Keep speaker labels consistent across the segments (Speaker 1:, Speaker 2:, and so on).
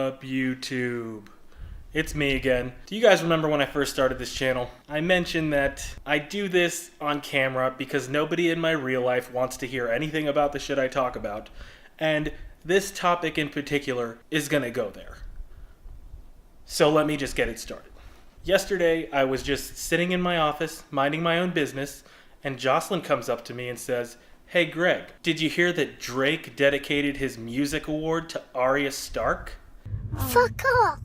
Speaker 1: up, YouTube? It's me again. Do you guys remember when I first started this channel? I mentioned that I do this on camera because nobody in my real life wants to hear anything about the shit I talk about. And this topic in particular is gonna go there. So let me just get it started. Yesterday, I was just sitting in my office, minding my own business, and Jocelyn comes up to me and says, "Hey Greg, did you hear that Drake dedicated his music award to Arya Stark?"
Speaker 2: Fuck off!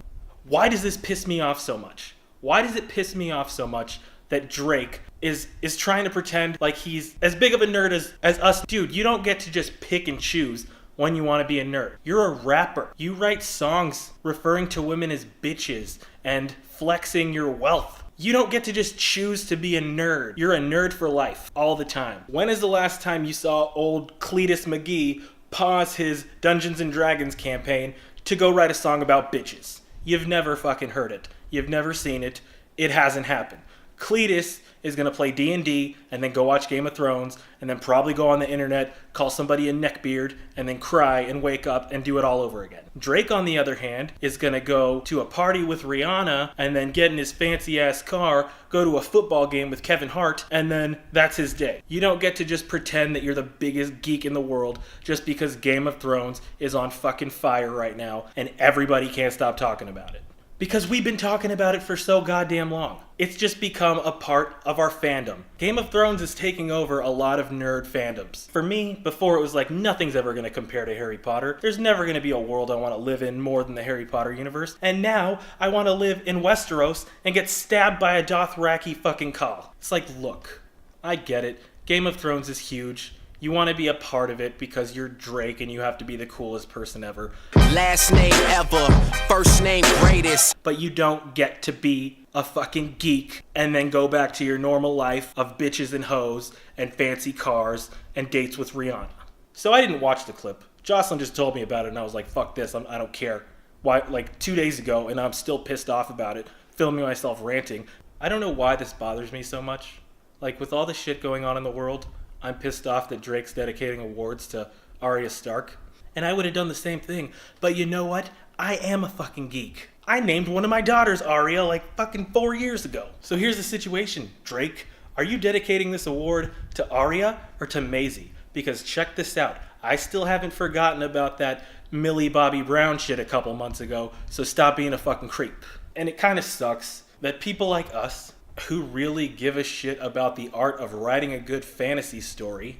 Speaker 1: Why does this piss me off so much? Why does it piss me off so much that Drake is trying to pretend like he's as big of a nerd as us? Dude, you don't get to just pick and choose when you want to be a nerd. You're a rapper. You write songs referring to women as bitches and flexing your wealth. You don't get to just choose to be a nerd. You're a nerd for life, all the time. When is the last time you saw old Cletus McGee pause his Dungeons and Dragons campaign to go write a song about bitches? You've never fucking heard it. You've never seen it. It hasn't happened. Cletus is going to play D&D and then go watch Game of Thrones and then probably go on the internet, call somebody a neckbeard, and then cry and wake up and do it all over again. Drake, on the other hand, is going to go to a party with Rihanna and then get in his fancy-ass car, go to a football game with Kevin Hart, and then that's his day. You don't get to just pretend that you're the biggest geek in the world just because Game of Thrones is on fucking fire right now and everybody can't stop talking about it. Because we've been talking about it for so goddamn long. It's just become a part of our fandom. Game of Thrones is taking over a lot of nerd fandoms. For me, before it was like nothing's ever going to compare to Harry Potter. There's never going to be a world I want to live in more than the Harry Potter universe. And now I want to live in Westeros and get stabbed by a Dothraki fucking Khal. It's like, look, I get it. Game of Thrones is huge. You want to be a part of it because you're Drake and you have to be the coolest person ever.
Speaker 3: Last name ever, first name greatest.
Speaker 1: But you don't get to be a fucking geek and then go back to your normal life of bitches and hoes and fancy cars and dates with Rihanna. So I didn't watch the clip. Jocelyn just told me about it and I was like, fuck this, I don't care. Why? Like 2 days ago and I'm still pissed off about it, filming myself ranting. I don't know why this bothers me so much. Like with all the shit going on in the world, I'm pissed off that Drake's dedicating awards to Arya Stark. And I would have done the same thing. But you know what? I am a fucking geek. I named one of my daughters Arya like fucking 4 years ago. So here's the situation, Drake. Are you dedicating this award to Arya or to Maisie? Because check this out. I still haven't forgotten about that Millie Bobby Brown shit a couple months ago. So stop being a fucking creep. And it kind of sucks that people like us, who really give a shit about the art of writing a good fantasy story,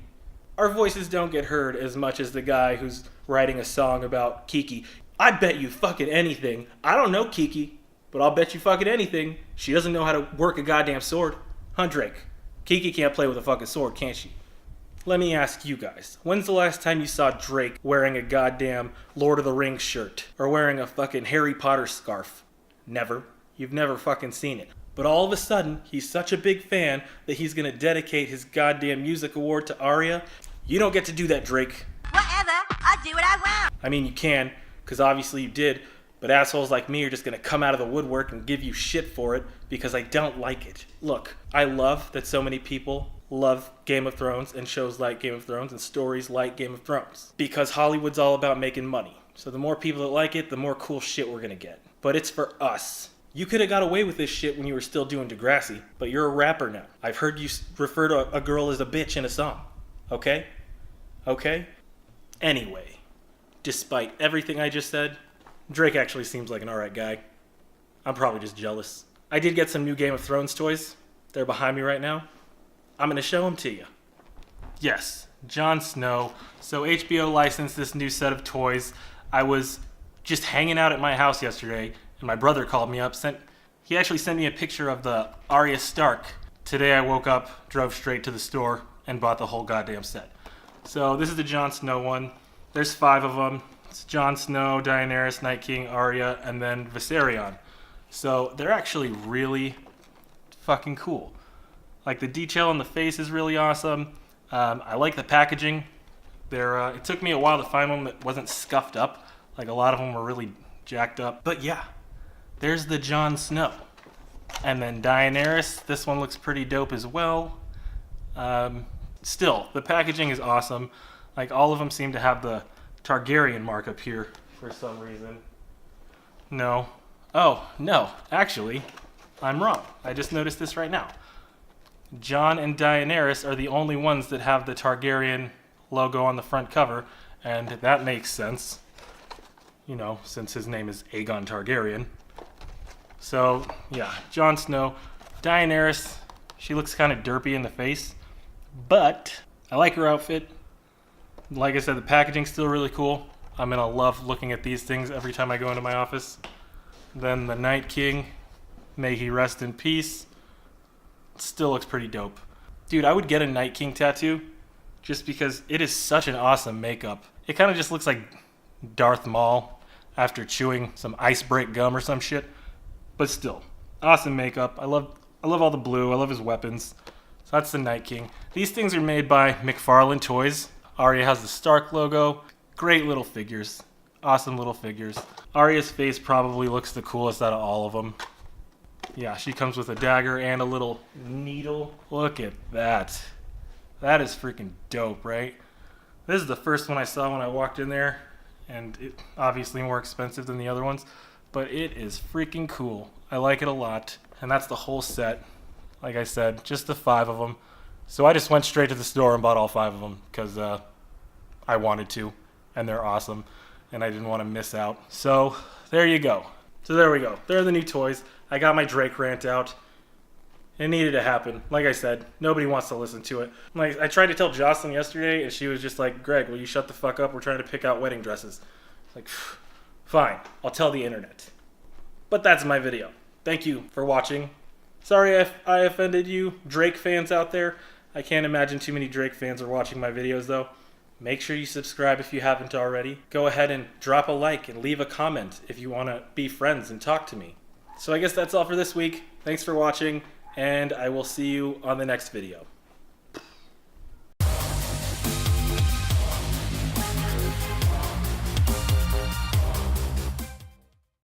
Speaker 1: our voices don't get heard as much as the guy who's writing a song about Kiki. I bet you fucking anything. I don't know Kiki, but I'll bet you fucking anything she doesn't know how to work a goddamn sword. Huh, Drake? Kiki can't play with a fucking sword, can't she? Let me ask you guys, when's the last time you saw Drake wearing a goddamn Lord of the Rings shirt or wearing a fucking Harry Potter scarf? Never. You've never fucking seen it. But all of a sudden, he's such a big fan that he's going to dedicate his goddamn music award to Arya. You don't get to do that, Drake.
Speaker 2: Whatever, I do what I want.
Speaker 1: I mean, you can, because obviously you did, but assholes like me are just going to come out of the woodwork and give you shit for it because I don't like it. Look, I love that so many people love Game of Thrones and shows like Game of Thrones and stories like Game of Thrones because Hollywood's all about making money. So the more people that like it, the more cool shit we're going to get. But it's for us. You could have got away with this shit when you were still doing Degrassi, but you're a rapper now. I've heard you refer to a girl as a bitch in a song. Okay? Okay? Anyway, despite everything I just said, Drake actually seems like an alright guy. I'm probably just jealous. I did get some new Game of Thrones toys. They're behind me right now. I'm gonna show them to you. Yes, Jon Snow. So HBO licensed this new set of toys. I was just hanging out at my house yesterday, and my brother called me up. He actually sent me a picture of the Arya Stark. Today I woke up, drove straight to the store, and bought the whole goddamn set. So this is the Jon Snow one. There's 5 of them. It's Jon Snow, Daenerys, Night King, Arya, and then Viserion. So they're actually really fucking cool. Like the detail on the face is really awesome. I like the packaging. It took me a while to find one that wasn't scuffed up. Like a lot of them were really jacked up. But yeah. There's the Jon Snow. And then Daenerys, this one looks pretty dope as well. Still, the packaging is awesome. Like all of them seem to have the Targaryen mark up here for some reason. No. Oh, no. Actually, I'm wrong. I just noticed this right now. Jon and Daenerys are the only ones that have the Targaryen logo on the front cover, and that makes sense. You know, since his name is Aegon Targaryen. So, yeah, Jon Snow. Daenerys, she looks kind of derpy in the face, but I like her outfit. Like I said, the packaging's still really cool. I'm gonna love looking at these things every time I go into my office. Then the Night King, may he rest in peace. Still looks pretty dope. Dude, I would get a Night King tattoo just because it is such an awesome makeup. It kind of just looks like Darth Maul after chewing some ice break gum or some shit. But still, awesome makeup. I love all the blue. I love his weapons. So that's the Night King. These things are made by McFarlane Toys. Arya has the Stark logo. Great little figures. Awesome little figures. Arya's face probably looks the coolest out of all of them. Yeah, she comes with a dagger and a little needle. Look at that. That is freaking dope, right? This is the first one I saw when I walked in there, and it obviously more expensive than the other ones, but it is freaking cool. I like it a lot, and that's the whole set. Like I said, just the 5 of them. So I just went straight to the store and bought all 5 of them because I wanted to, and they're awesome, and I didn't want to miss out. So there you go. So there we go. There are the new toys. I got my Drake rant out. It needed to happen. Like I said, nobody wants to listen to it. Like I tried to tell Jocelyn yesterday, and she was just like, "Greg, will you shut the fuck up? We're trying to pick out wedding dresses." Like, fine, I'll tell the internet. But that's my video. Thank you for watching. Sorry if I offended you, Drake fans out there. I can't imagine too many Drake fans are watching my videos though. Make sure you subscribe if you haven't already. Go ahead and drop a like and leave a comment if you want to be friends and talk to me. So I guess that's all for this week. Thanks for watching, and I will see you on the next video.